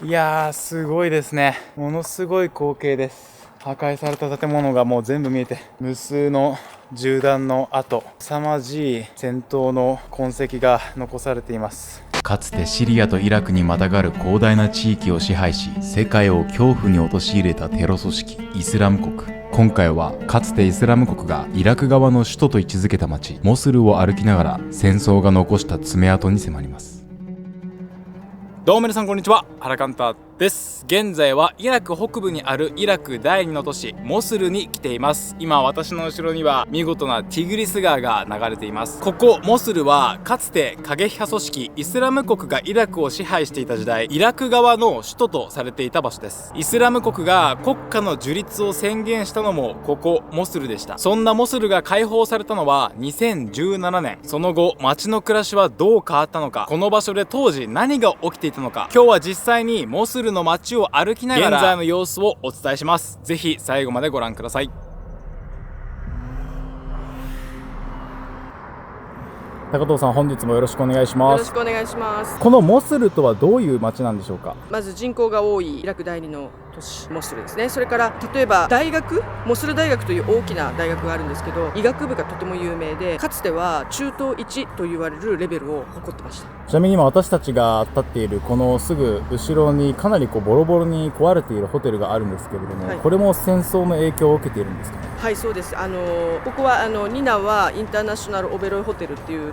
いやー、すごいですね。ものすごい光景です。破壊された建物がもう全部見えて、無数の銃弾の跡、凄まじい戦闘の痕跡が残されています。かつてシリアとイラクにまたがる広大な地域を支配し、世界を恐怖に陥れたテロ組織イスラム国。今回はかつてイスラム国がイラク側の首都と位置づけた町モスルを歩きながら戦争が残した爪痕に迫ります。どうも皆さんこんにちは、ハラカンタです。現在はイラク北部にあるイラク第2の都市モスルに来ています。今私の後ろには見事なティグリス川が流れています。ここモスルはかつて過激派組織イスラム国がイラクを支配していた時代、イラク側の首都とされていた場所です。イスラム国が国家の樹立を宣言したのもここモスルでした。そんなモスルが解放されたのは2017年。その後街の暮らしはどう変わったのか、この場所で当時何が起きていたのか、今日は実際にモスルの街を歩きながら現在の様子をお伝えします。ぜひ最後までご覧ください。高藤さん、本日もよろしくお願いします。よろしくお願いします。このモスルとはどういう街なんでしょうか？まず人口が多いイラク第2の都市モスルですね。それから例えば大学、モスル大学という大きな大学があるんですけど、医学部がとても有名で、かつては中東一と言われるレベルを誇ってました。ちなみに今私たちが立っているこのすぐ後ろにかなりボロボロに壊れているホテルがあるんですけれども、これも戦争の影響を受けているんですかね？はい、そうです。ここはニナはインターナショナルオベロイホテルっていう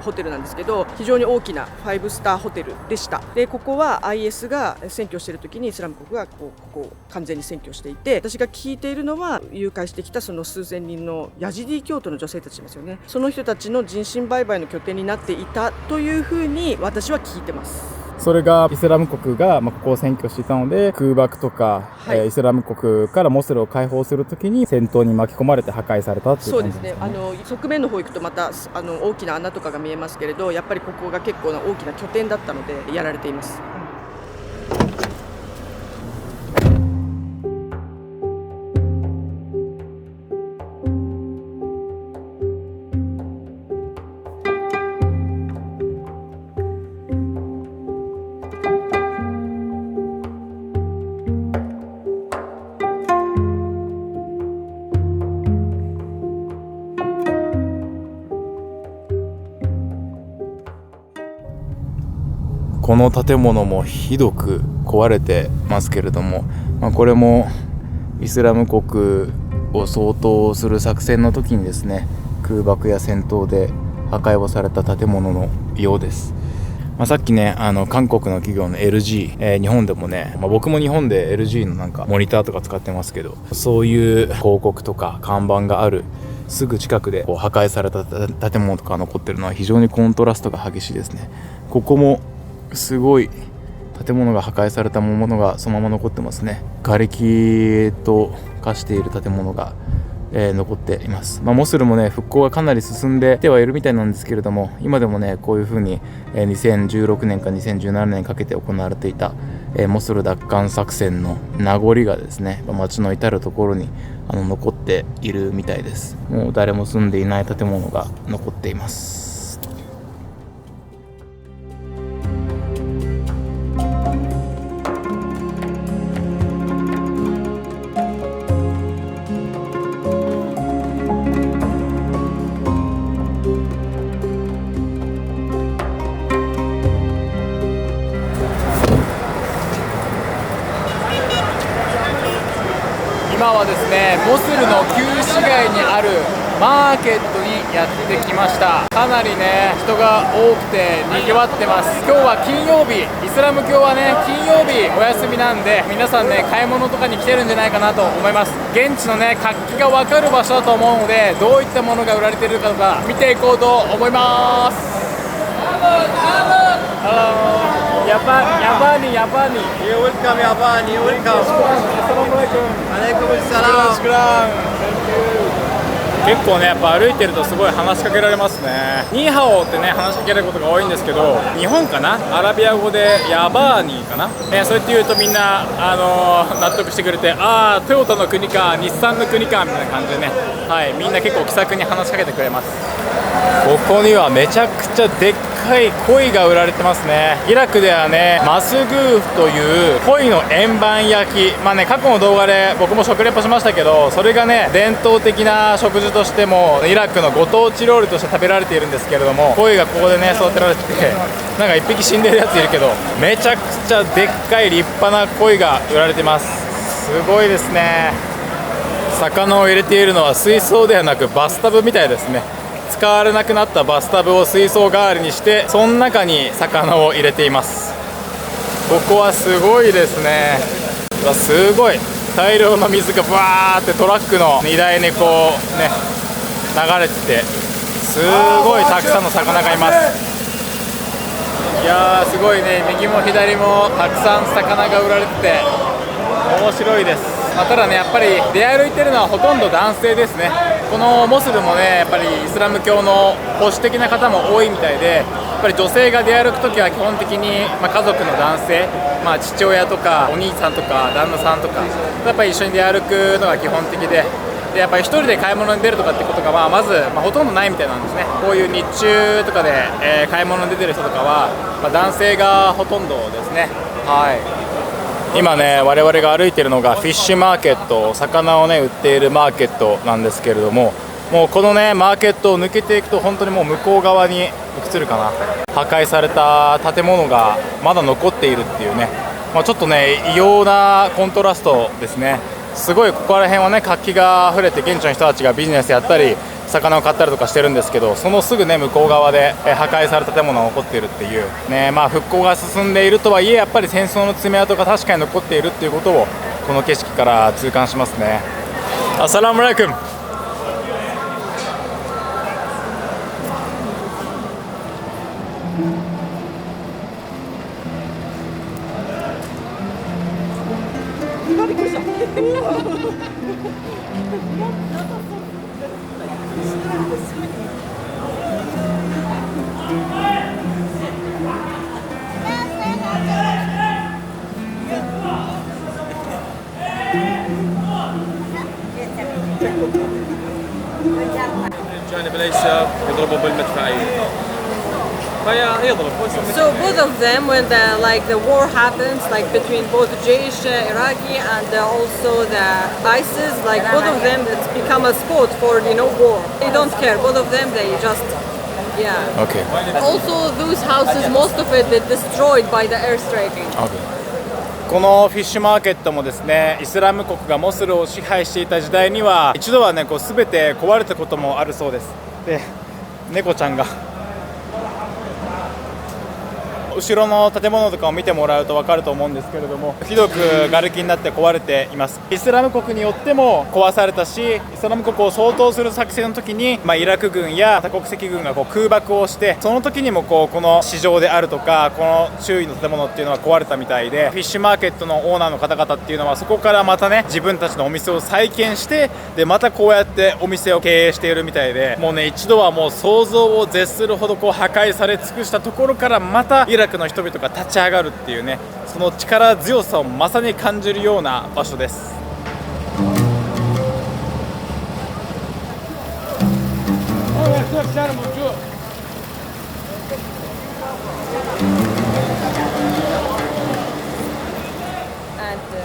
ホテルなんですけど、非常に大きな5スターホテルでした。でここは IS が占拠している時にイスラム国がここを完全に占拠していて、私が聞いているのは誘拐してきたその数千人のヤジディ教徒の女性たちいますよね。その人たちの人身売買の拠点になっていたというふうに私は聞いてます。それがイスラム国がここを占拠していたので、空爆とか、イスラム国からモスルを解放するときに戦闘に巻き込まれて破壊されたっていう感じですね。そうですね。側面の方行くとまた大きな穴とかが見えますけれど、やっぱりここが結構な大きな拠点だったのでやられています。この建物もひどく壊れてますけれども、これもイスラム国を掃討する作戦の時にですね、空爆や戦闘で破壊をされた建物のようです。さっきね、韓国の企業の LG、日本でもね、僕も日本で LG のモニターとか使ってますけど、そういう広告とか看板があるすぐ近くで破壊された建物とか残ってるのは非常にコントラストが激しいですね。ここもすごい建物が破壊されたものがそのまま残ってますね。瓦礫と化している建物が、残っています。モスルもね、復興がかなり進んでてはいるみたいなんですけれども、今でもねこういう風に、2016年か2017年にかけて行われていた、モスル奪還作戦の名残がですね、街の至るところに残っているみたいです。もう誰も住んでいない建物が残っています。今はですね、モスルの旧市街にあるマーケットにやってきました。かなりね人が多くて賑わってます。今日は金曜日、イスラム教はね金曜日お休みなんで、皆さんね買い物とかに来てるんじゃないかなと思います。現地のね活気が分かる場所だと思うので、どういったものが売られているかとか見ていこうと思います。Yabani. You're welcome, Yabani. You're welcome. Assalamualaikum. 結構ねやっぱ歩いてるとすごい話しかけられますね。ニーハオってね話しかけられることが多いんですけど、日本かな、アラビア語でヤバーニーかな、そうやって言うとみんな納得してくれて、ああトヨタの国か日産の国かみたいな感じでね、みんな結構気さくに話しかけてくれます。ここにはめちゃくちゃでっかい鯉が売られてますね。イラクではね、マスグーフという鯉の円盤焼き、過去の動画で僕も食レポしましたけど、それがね伝統的な食事としてもイラクのご当地料理として食べられているんですけれども、鯉がここでね育てられてて、なんか1匹死んでるやついるけど、めちゃくちゃでっかい立派な鯉が売られてます。すごいですね。魚を入れているのは水槽ではなくバスタブみたいですね。使われなくなったバスタブを水槽代わりにして、その中に魚を入れています。ここはすごいですね。すごい大量の水がバーってトラックの荷台にこうね流れてて、すごいたくさんの魚がいます。いやーすごいね、右も左もたくさん魚が売られてて面白いです。ただね、やっぱり出歩いてるのはほとんど男性ですね。このモスルもね、やっぱりイスラム教の保守的な方も多いみたいで、やっぱり女性が出歩くときは基本的に、家族の男性、父親とかお兄さんとか旦那さんとかやっぱり一緒に出歩くのが基本的で、やっぱり一人で買い物に出るとかってことがまず、ほとんどないみたいなんですね。こういう日中とかで、買い物に出てる人とかは、男性がほとんどですね。はい、今ね我々が歩いているのがフィッシュマーケット、魚をね売っているマーケットなんですけれども、もうこのねマーケットを抜けていくと本当にもう向こう側に映るかな、破壊された建物がまだ残っているっていうね、ちょっとね異様なコントラストですね。すごいここら辺はね活気があふれて、現地の人たちがビジネスやったり魚を買ったりとかしてるんですけど、そのすぐね向こう側で破壊された建物が残っているっていうね、復興が進んでいるとはいえ、やっぱり戦争の爪痕が確かに残っているっていうことをこの景色から痛感しますね。アッサラムアライクム。びっくりした。الجانب الايسر يضربوا بالمدفعيه فيضرب. So both of them, when the war happens, like between both Jaish Iraqi and also the ISIS, like both of them, it's become a sport for war. They don't care. Both of them, they just Okay. Also, those houses, most of it, they destroyed by the airstriking. Okay. このフィッシュマーケットもですね、イスラム国がモスルを支配していた時代には一度はね全て壊れたこともあるそうです。で、猫ちゃんが後ろの建物とかを見てもらうと分かると思うんですけれども、ひどく瓦礫になって壊れています。イスラム国によっても壊されたし、イスラム国を掃討する作戦の時に、イラク軍や多国籍軍が空爆をして、その時にもこの市場であるとかこの周囲の建物っていうのは壊れたみたいで、フィッシュマーケットのオーナーの方々っていうのはそこからまたね自分たちのお店を再建して、でまたこうやってお店を経営しているみたいで、もうね一度はもう想像を絶するほど破壊され尽くしたところからまたイラクの人々が立ち上がるっていうね、その力強さをまさに感じるような場所です。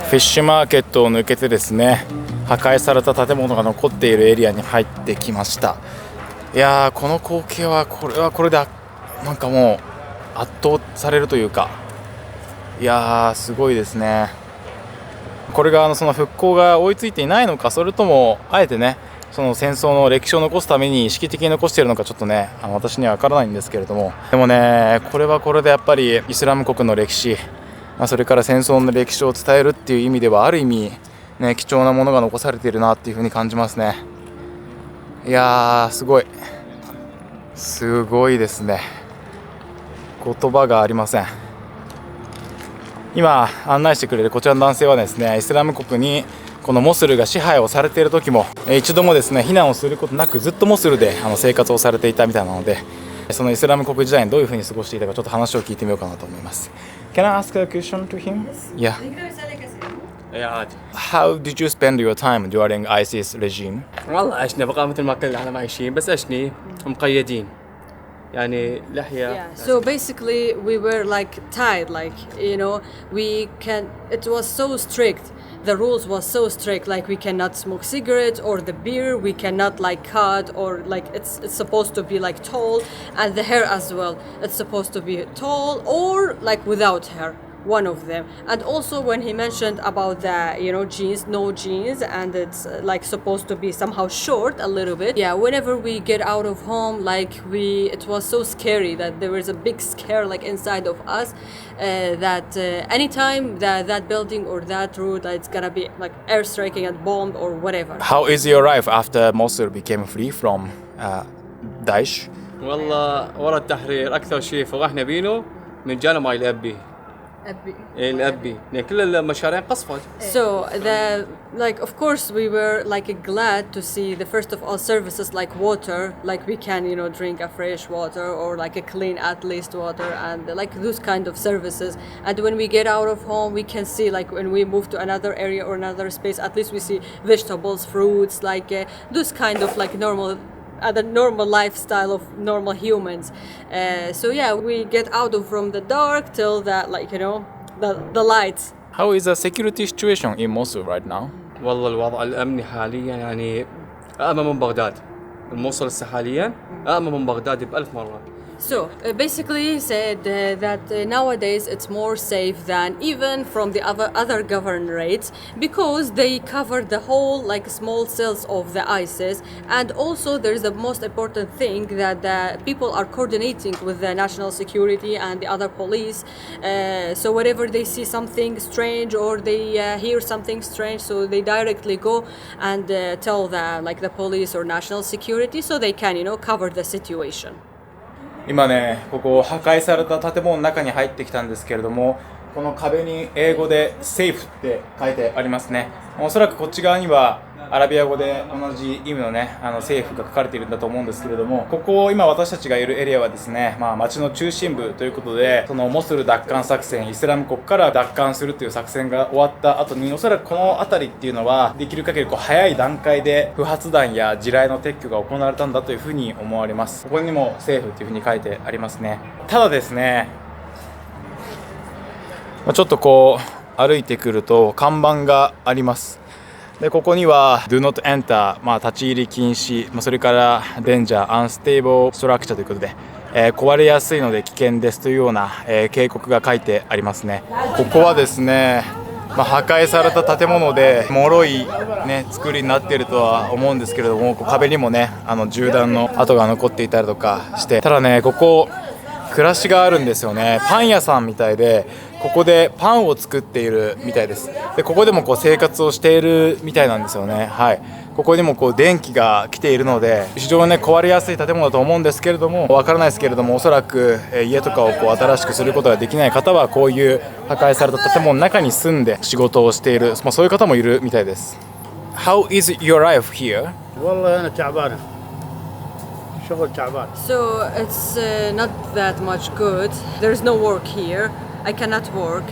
フィッシュマーケットを抜けてですね、破壊された建物が残っているエリアに入ってきました。いやー、この光景はこれでなんかもう圧倒されるというか、いやーすごいですね。これがその復興が追いついていないのか、それともあえてねその戦争の歴史を残すために意識的に残しているのか、ちょっとね私には分からないんですけれども、でもねこれはこれでやっぱりイスラム国の歴史、それから戦争の歴史を伝えるっていう意味ではある意味ね貴重なものが残されているなっていう風に感じますね。いやーすごいですね。言葉がありません。今案内してくれるこちらの男性はですね、イスラム国にこのモスルが支配をされている時も一度もですね避難をすることなくずっとモスルで生活をされていたみたいなので、そのイスラム国時代にどういう風に過ごしていたかちょっと話を聞いてみようかなと思います。Can I ask a question to him? Yeah. How did you spend your time during ISIS regime? والله عشنا بقى مثل ما كل العالم عايشين، بس عشني مقيدين يعني لحية. Yeah. So basically, we were like tied, like it was so strict. The rules was so strict, like we cannot smoke cigarettes or the beer, we cannot like cut or like it's supposed to be like tall, and the hair as well. It's supposed to be tall or like without hair. One of them. And also when he mentioned about the jeans, no jeans, and it's like supposed to be somehow short a little bit. Yeah, whenever we get out of home, like it was so scary that there was a big scare like inside of us, that anytime that building or that road, it's gonna be like airstriking and bombed or whatever. How is your life after Mosul became free from Daesh? والله ورا التحرير أكثر شيء فرحنا بينه من جانا ماي الأبي. الأبي يعني كل المشاريع قصفت. So of course we were like glad to see the first of all services like water, like we can drink a fresh water or like a clean at least water, and like those kind of services. And when we get out of home, we can see like when we move to another area or another space, at least we see vegetables, fruits, like those kind of like the normal lifestyle of normal humans. So yeah, we get out of from the dark till that the lights. How is the security situation in Mosul right now? والله الوضع الأمني حاليا يعني أأمن من بغداد. الموصل حاليا أأمن من بغداد ب1000 مرة. So basically he said that nowadays it's more safe than even from the other governorates, because they cover the whole like small cells of the ISIS, and also there's the most important thing that the people are coordinating with the national security and the other police. So whenever they see something strange or they hear something strange, so they directly go and tell the police or national security, so they can cover the situation. 今ね、ここ破壊された建物の中に入ってきたんですけれども、この壁に英語でセーフって書いてありますね。おそらくこっち側にはアラビア語で同じ意味のね、セーフが書かれているんだと思うんですけれども、ここ今私たちがいるエリアはですね、街の中心部ということで、そのモスル奪還作戦、イスラム国から奪還するという作戦が終わった後に、おそらくこの辺りっていうのはできる限り早い段階で不発弾や地雷の撤去が行われたんだというふうに思われます。ここにもセーフというふうに書いてありますね。ただですね、ちょっと歩いてくると看板があります。でここには Do not enter、立ち入り禁止、それから Danger Unstable Structure ということで、壊れやすいので危険ですというような、警告が書いてありますね。ここはですね、破壊された建物で脆い、作りになっているとは思うんですけれども、壁にもね銃弾の跡が残っていたりとかして、ただねここ暮らしがあるんですよね。パン屋さんみたいで、ここでパンを作っているみたいです。でここでも生活をしているみたいなんですよね。はい、ここにも電気が来ているので、非常に壊れやすい建物だと思うんですけれども、わからないですけれども、おそらく家とかを新しくすることができない方はこういう破壊された建物の中に住んで仕事をしている、そういう方もいるみたいです。How is your life here? والله أنا تعبانة. شغل تعبان. So it's not that much good. There's no work here. I cannot work.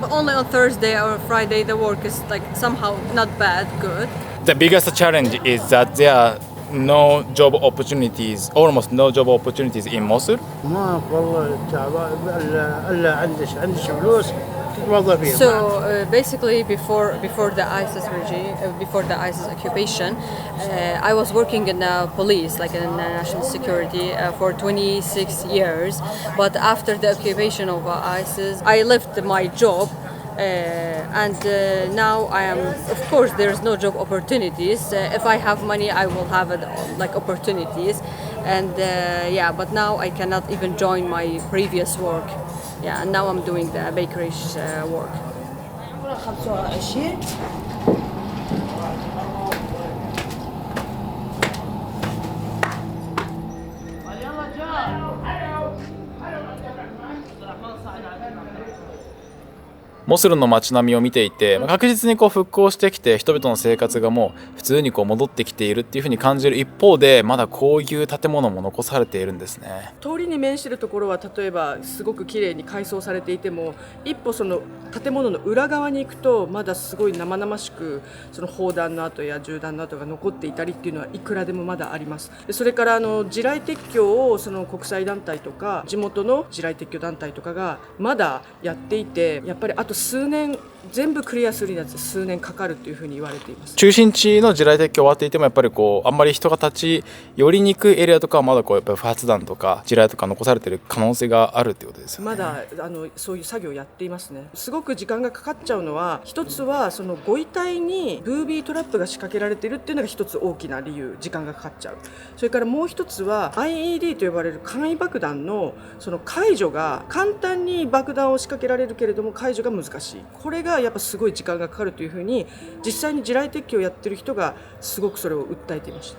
But only on Thursday or Friday the work is like somehow not bad, good. The biggest challenge is that there are no job opportunities, almost no job opportunities in Mosul. ما والله تعبان إلا عندش فلوس. So basically before the ISIS regime, before the ISIS occupation, I was working in police, like in national security, for 26 years. But after the occupation of ISIS, I left my job. And now I am, of course, there's no job opportunities. If I have money, I will have like opportunities. And but now I cannot even join my previous work. Yeah, and now I'm doing the bakery work. モスルの街並みを見ていて、確実にこう復興してきて人々の生活がもう普通にこう戻ってきているっていう風に感じる一方で、まだこういう建物も残されているんですね。通りに面しているところは例えばすごく綺麗に改装されていても、一歩その建物の裏側に行くとまだすごい生々しくその砲弾の跡や銃弾の跡が残っていたりっていうのはいくらでもまだあります。でそれから地雷撤去をその国際団体とか地元の地雷撤去団体とかがまだやっていて、やっぱりあと数年全部クリアするには数年かかるというふうに言われています。中心地の地雷撤去終わっていてもやっぱりこうあんまり人が立ち寄りにくいエリアとかはまだこうやっぱり不発弾とか地雷とか残されている可能性があるっていうことですよね。まだそういう作業をやっていますね。すごく時間がかかっちゃうのは、一つはそのご遺体にブービートラップが仕掛けられているっていうのが一つ大きな理由、時間がかかっちゃう。それからもう一つは IED と呼ばれる簡易爆弾のその解除が簡単に爆弾を仕掛けられるけれども解除が難しい。これがやっぱすごい時間がかかるというふうに実際に地雷撤去をやってる人がすごくそれを訴えていました。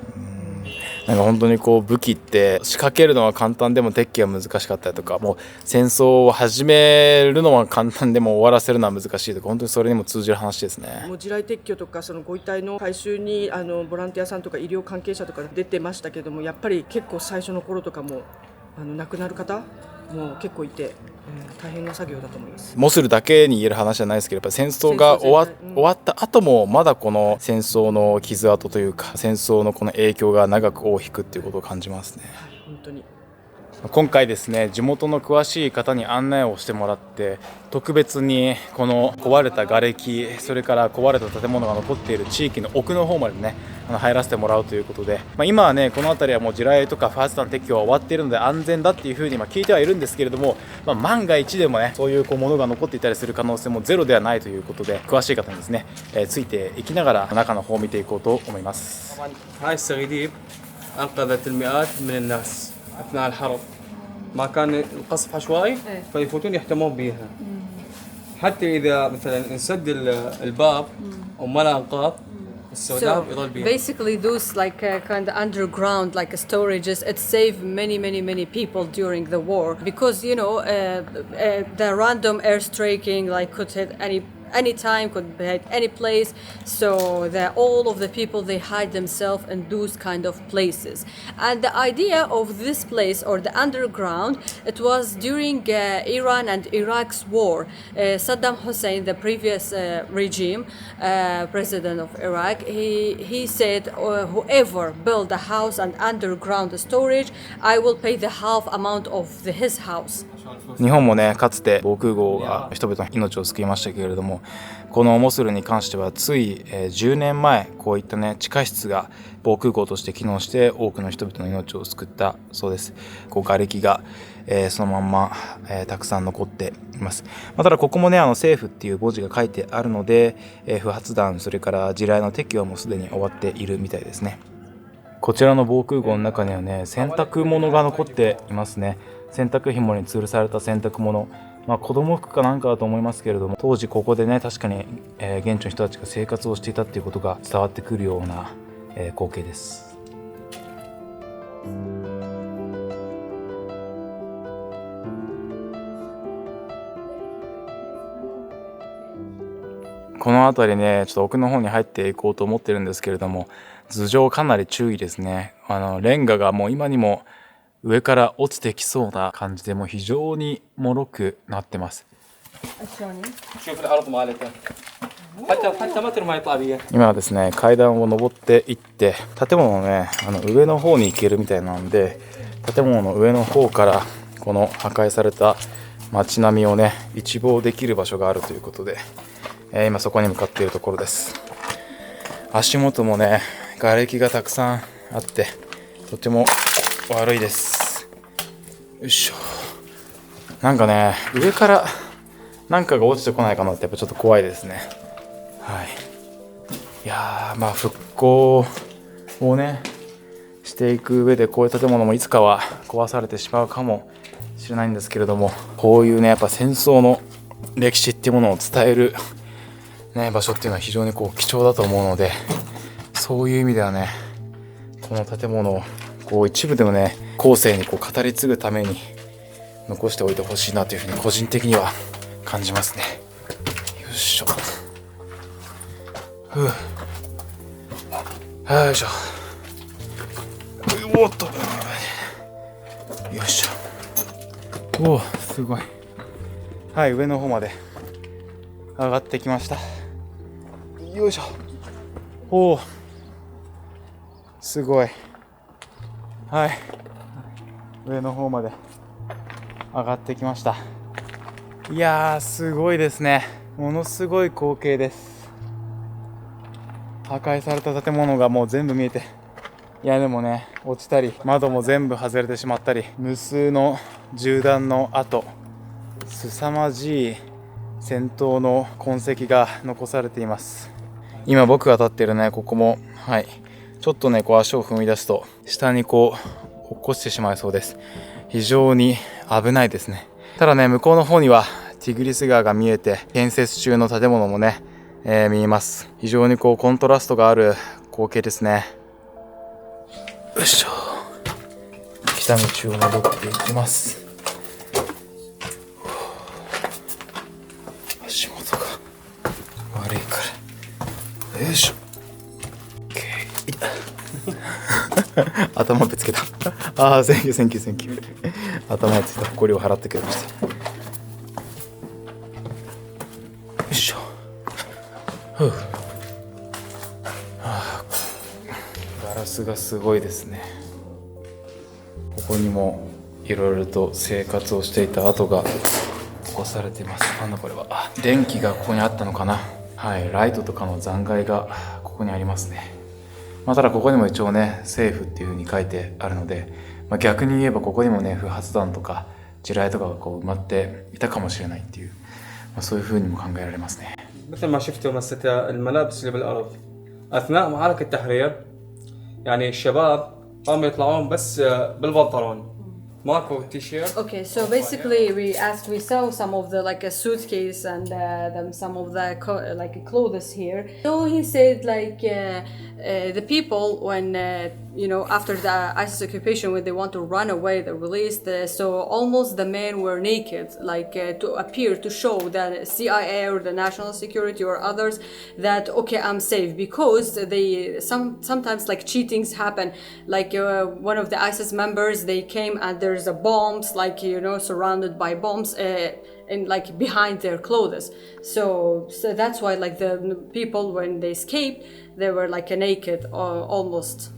なんか本当にこう武器って仕掛けるのは簡単でも撤去は難しかったりとか、もう戦争を始めるのは簡単でも終わらせるのは難しいとか、本当にそれにも通じる話ですね。もう地雷撤去とかそのご遺体の回収にボランティアさんとか医療関係者とか出てましたけども、やっぱり結構最初の頃とかも亡くなる方も結構いて、大変な作業だと思います。モスルだけに言える話じゃないですけど、やっぱり戦争が終わった後もまだこの戦争の傷跡というか戦争のこの影響が長く尾を引くっていうことを感じますね。はい、本当に。今回ですね、地元の詳しい方に案内をしてもらって特別にこの壊れた瓦礫、それから壊れた建物が残っている地域の奥の方までね入らせてもらうということで、今はねこの辺りはもう地雷とか不発弾撤去は終わっているので安全だっていうふうに聞いてはいるんですけれども、万が一でもねそういうものが残っていたりする可能性もゼロではないということで、詳しい方にですね、ついていきながら中の方を見ていこうと思います。هاي السغيديب أنقذت المئات من الناس أثناء الحرب. ما كان القصف عشوائي فيفوتون يهتمون بيها. حتى إذا مثلا انسد الباب وما له أنقاض السوداء يضل بيها. Basically, those like kind of underground like storages, it saved many people during the war because the random airstriking like could hit any time, could be at any place, so that all of the people they hide themselves in those kind of places. And the idea of this place or the underground, it was during Iran and Iraq's war. Saddam Hussein, the previous regime president of Iraq, he said whoever build a house and underground storage, I will pay the half amount of his house. 日本もねかつて防空壕が人々の命を救いましたけれども、このモスルに関してはつい10年前こういったね地下室が防空壕として機能して多くの人々の命を救ったそうです。瓦礫がそのまんまたくさん残っています。ただここもね政府っていう文字が書いてあるので不発弾それから地雷の撤去はもうすでに終わっているみたいですね。こちらの防空壕の中にはね洗濯物が残っていますね。洗濯紐に吊るされた洗濯物、子供服かなんかだと思いますけれども、当時ここでね確かに現地の人たちが生活をしていたっていうことが伝わってくるような光景です。この辺りねちょっと奥の方に入っていこうと思ってるんですけれども、頭上かなり注意ですね。レンガがもう今にも上から落ちてきそうな感じでもう非常に脆くなってます。今はですね階段を登っていって建物のね上の方に行けるみたいなんで、建物の上の方からこの破壊された街並みをね一望できる場所があるということで、今そこに向かっているところです。足元もね瓦礫がたくさんあってとても悪いです。よいしょ。なんかね上からなんかが落ちてこないかなってやっぱちょっと怖いですね。はい。いやー復興をねしていく上でこういう建物もいつかは壊されてしまうかもしれないんですけれども、こういうねやっぱ戦争の歴史っていうものを伝えるね場所っていうのは非常に貴重だと思うので、そういう意味ではねこの建物を一部でもね後世に語り継ぐために残しておいてほしいなというふうに個人的には感じますね。しょ。よいしょ。おっと。よいしょ。おお、すごい。はい、上の方まで上がってきました。よいしょ。おお、すごい。はい、上の方まで上がってきました。いやー、すごいですね。ものすごい光景です。破壊された建物がもう全部見えて、屋根もね落ちたり、窓も全部外れてしまったり、無数の銃弾の跡、凄まじい戦闘の痕跡が残されています。今僕が立っているね、ここも、はい、ちょっとねこう足を踏み出すと下にこう落っこちてしまいそうです。非常に危ないですね。ただね、向こうの方にはティグリス川が見えて、建設中の建物もね、見えます。非常にこうコントラストがある光景ですね。よいしょ。来た道を戻っていきます。足元が悪いから。よいしょ。頭ぶつけた。ああ、センキュー。頭についた埃を払ってくれました。よいしょ。ガラスがすごいですね。ここにもいろいろと生活をしていた跡が残されています。なんだこれは。電気がここにあったのかな。はい、ライトとかの残骸がここにありますね。ただここにも一応ね、政府っていう風に書いてあるので、逆に言えばここにもね、不発弾とか地雷とかがこう埋まっていたかもしれないっていう、そういう風にも考えられますね。مثل ما شفتوا مسة الملابس اللي بالأرض أثناء معركة التحرير، يعني الشباب قاموا يطلعون بس بالبنطلون، ماكو تيشيرت. Okay, so basically we saw some of the like a suitcase and some of the like clothes here. So he said like the people when after the ISIS occupation, when they want to run away, they released. So almost the men were naked, like to appear to show the CIA or the national security or others that okay, I'm safe, because they sometimes like cheatings happen. Like one of the ISIS members, they came and there's a bombs, like surrounded by bombs and like behind their clothes. So that's why like the people when they escaped, they were like naked almost.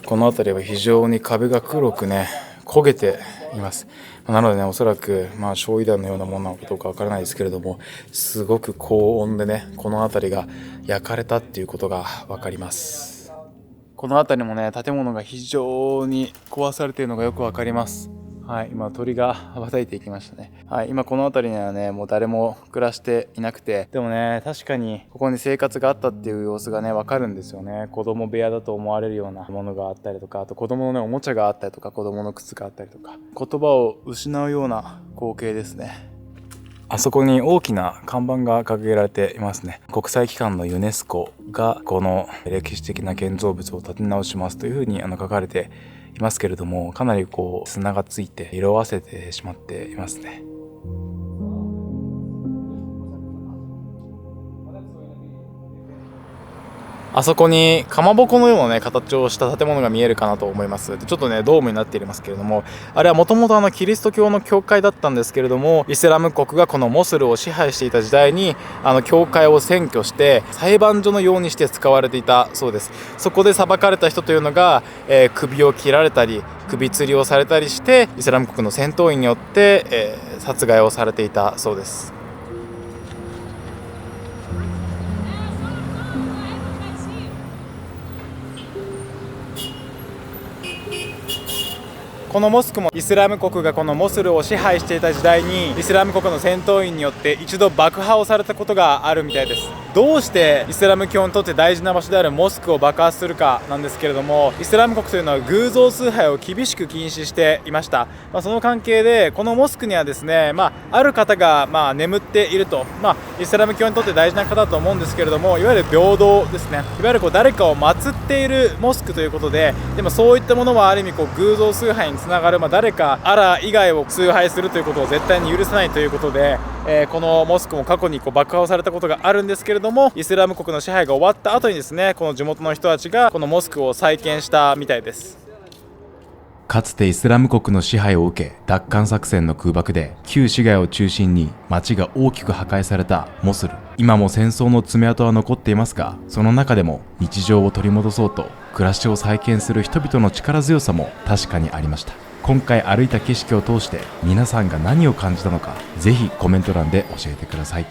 この辺りは非常に壁が黒くね焦げています。なのでね、おそらく焼夷弾のようなものなのかどうかわからないですけれども、すごく高温でね、この辺りが焼かれたっていうことがわかります。この辺りもね、建物が非常に壊されているのがよくわかります。はい、今鳥が羽ばたいていきましたね。はい、今この辺りにはね、もう誰も暮らしていなくて、でもね、確かにここに生活があったっていう様子がね、わかるんですよね。子供部屋だと思われるようなものがあったりとか、あと子供のね、おもちゃがあったりとか、子供の靴があったりとか、言葉を失うような光景ですね。あそこに大きな看板が掲げられていますね。国際機関のユネスコがこの歴史的な建造物を立て直しますというふうに書かれていますけれども、かなりこう砂がついて色あせてしまっていますね。あそこにかまぼこのようなね形をした建物が見えるかなと思います。ちょっとねドームになっていますけれども、あれはもともとキリスト教の教会だったんですけれども、イスラム国がこのモスルを支配していた時代に教会を占拠して裁判所のようにして使われていたそうです。そこで裁かれた人というのが、首を切られたり首吊りをされたりしてイスラム国の戦闘員によって、殺害をされていたそうです。このモスクもイスラム国がこのモスルを支配していた時代にイスラム国の戦闘員によって一度爆破をされたことがあるみたいです。どうしてイスラム教にとって大事な場所であるモスクを爆破するかなんですけれども、イスラム国というのは偶像崇拝を厳しく禁止していました。その関係でこのモスクにはですね、ある方が眠っていると、イスラム教にとって大事な方だと思うんですけれども、いわゆる平等ですね、いわゆる誰かを祀っているモスクということで、でもそういったものはある意味偶像崇拝につながる、誰かアラー以外を崇拝するということを絶対に許さないということで、このモスクも過去に爆破をされたことがあるんですけれども、イスラム国の支配が終わった後にですね、この地元の人たちがこのモスクを再建したみたいです。かつてイスラム国の支配を受け、奪還作戦の空爆で旧市街を中心に街が大きく破壊されたモスル。今も戦争の爪痕は残っていますが、その中でも日常を取り戻そうと暮らしを再建する人々の力強さも確かにありました。今回歩いた景色を通して皆さんが何を感じたのか、ぜひコメント欄で教えてください。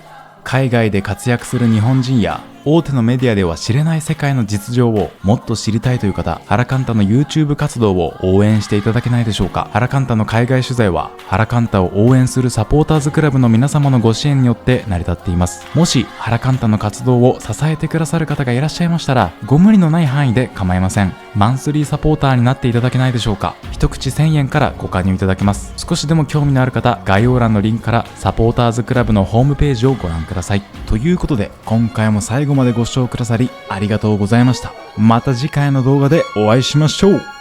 海外で活躍する日本人や大手のメディアでは知れない世界の実情をもっと知りたいという方、ハラカンタの YouTube 活動を応援していただけないでしょうか。ハラカンタの海外取材はハラカンタを応援するサポーターズクラブの皆様のご支援によって成り立っています。もしハラカンタの活動を支えてくださる方がいらっしゃいましたら、ご無理のない範囲で構いません。マンスリーサポーターになっていただけないでしょうか。一口1000円からご加入いただけます。少しでも興味のある方、概要欄のリンクからサポーターズクラブのホームページをご覧ください。ということで、今回も最後までご視聴くださりありがとうございました。また次回の動画でお会いしましょう。